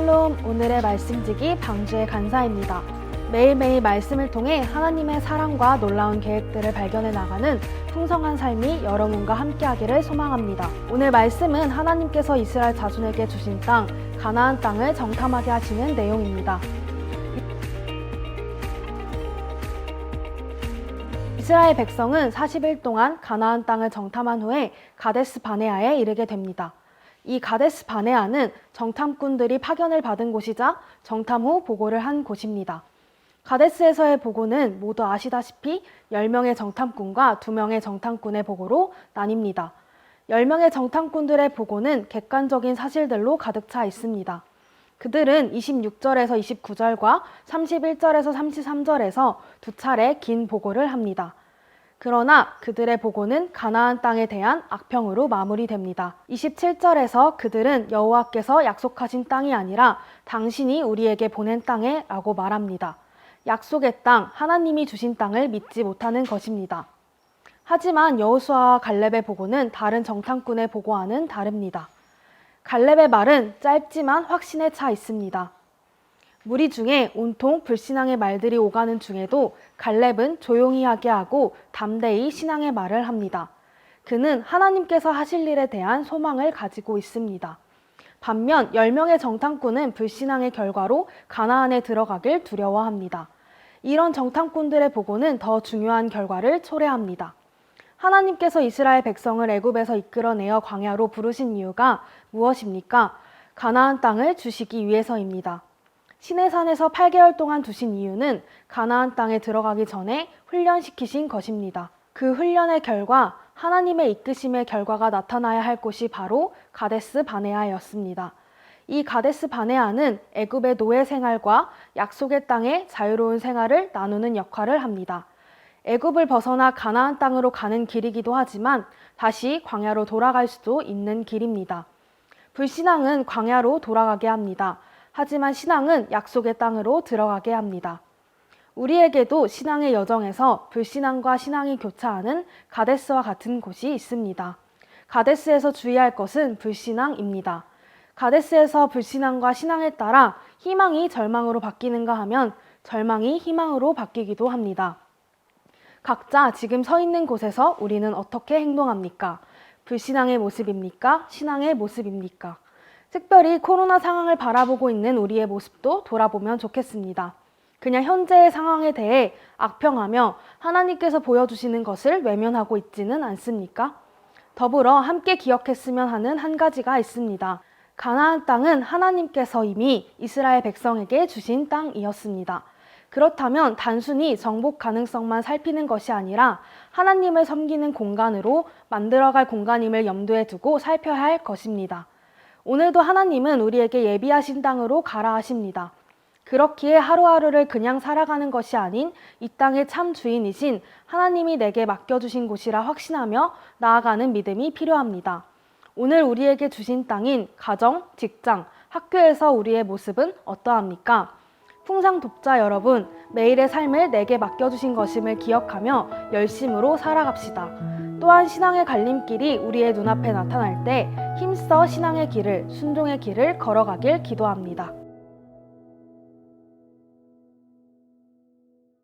샬롬, 오늘의 말씀지기 방주의 간사입니다. 매일매일 말씀을 통해 하나님의 사랑과 놀라운 계획들을 발견해 나가는 풍성한 삶이 여러분과 함께하기를 소망합니다. 오늘 말씀은 하나님께서 이스라엘 자손에게 주신 땅, 가나안 땅을 정탐하게 하시는 내용입니다. 이스라엘 백성은 40일 동안 가나안 땅을 정탐한 후에 가데스 바네아에 이르게 됩니다. 이 가데스 바네아는 정탐꾼들이 파견을 받은 곳이자 정탐 후 보고를 한 곳입니다. 가데스에서의 보고는 모두 아시다시피 10명의 정탐꾼과 2명의 정탐꾼의 보고로 나뉩니다. 10명의 정탐꾼들의 보고는 객관적인 사실들로 가득 차 있습니다. 그들은 26절에서 29절과 31절에서 33절에서 두 차례 긴 보고를 합니다. 그러나 그들의 보고는 가나안 땅에 대한 악평으로 마무리됩니다. 27절에서 그들은 여호와께서 약속하신 땅이 아니라 당신이 우리에게 보낸 땅에 라고 말합니다. 약속의 땅, 하나님이 주신 땅을 믿지 못하는 것입니다. 하지만 여호수아와 갈렙의 보고는 다른 정탐꾼의 보고와는 다릅니다. 갈렙의 말은 짧지만 확신에 차 있습니다. 무리 중에 온통 불신앙의 말들이 오가는 중에도 갈렙은 조용히 하게 하고 담대히 신앙의 말을 합니다. 그는 하나님께서 하실 일에 대한 소망을 가지고 있습니다. 반면 10명의 정탐꾼은 불신앙의 결과로 가나안에 들어가길 두려워합니다. 이런 정탐꾼들의 보고는 더 중요한 결과를 초래합니다. 하나님께서 이스라엘 백성을 애굽에서 이끌어내어 광야로 부르신 이유가 무엇입니까? 가나안 땅을 주시기 위해서입니다. 시내산에서 8개월 동안 두신 이유는 가나안 땅에 들어가기 전에 훈련시키신 것입니다. 그 훈련의 결과 하나님의 이끄심의 결과가 나타나야 할 곳이 바로 가데스 바네아였습니다. 이 가데스 바네아는 애굽의 노예 생활과 약속의 땅의 자유로운 생활을 나누는 역할을 합니다. 애굽을 벗어나 가나안 땅으로 가는 길이기도 하지만 다시 광야로 돌아갈 수도 있는 길입니다. 불신앙은 광야로 돌아가게 합니다. 하지만 신앙은 약속의 땅으로 들어가게 합니다. 우리에게도 신앙의 여정에서 불신앙과 신앙이 교차하는 가데스와 같은 곳이 있습니다. 가데스에서 주의할 것은 불신앙입니다. 가데스에서 불신앙과 신앙에 따라 희망이 절망으로 바뀌는가 하면 절망이 희망으로 바뀌기도 합니다. 각자 지금 서 있는 곳에서 우리는 어떻게 행동합니까? 불신앙의 모습입니까? 신앙의 모습입니까? 특별히 코로나 상황을 바라보고 있는 우리의 모습도 돌아보면 좋겠습니다. 그냥 현재의 상황에 대해 악평하며 하나님께서 보여주시는 것을 외면하고 있지는 않습니까? 더불어 함께 기억했으면 하는 한 가지가 있습니다. 가나안 땅은 하나님께서 이미 이스라엘 백성에게 주신 땅이었습니다. 그렇다면 단순히 정복 가능성만 살피는 것이 아니라 하나님을 섬기는 공간으로 만들어갈 공간임을 염두에 두고 살펴야 할 것입니다. 오늘도 하나님은 우리에게 예비하신 땅으로 가라 하십니다. 그렇기에 하루하루를 그냥 살아가는 것이 아닌 이 땅의 참 주인이신 하나님이 내게 맡겨주신 곳이라 확신하며 나아가는 믿음이 필요합니다. 오늘 우리에게 주신 땅인 가정, 직장, 학교에서 우리의 모습은 어떠합니까? 풍상 독자 여러분, 매일의 삶을 내게 맡겨주신 것임을 기억하며 열심으로 살아갑시다. 또한 신앙의 갈림길이 우리의 눈앞에 나타날 때 힘써 신앙의 길을, 순종의 길을 걸어가길 기도합니다.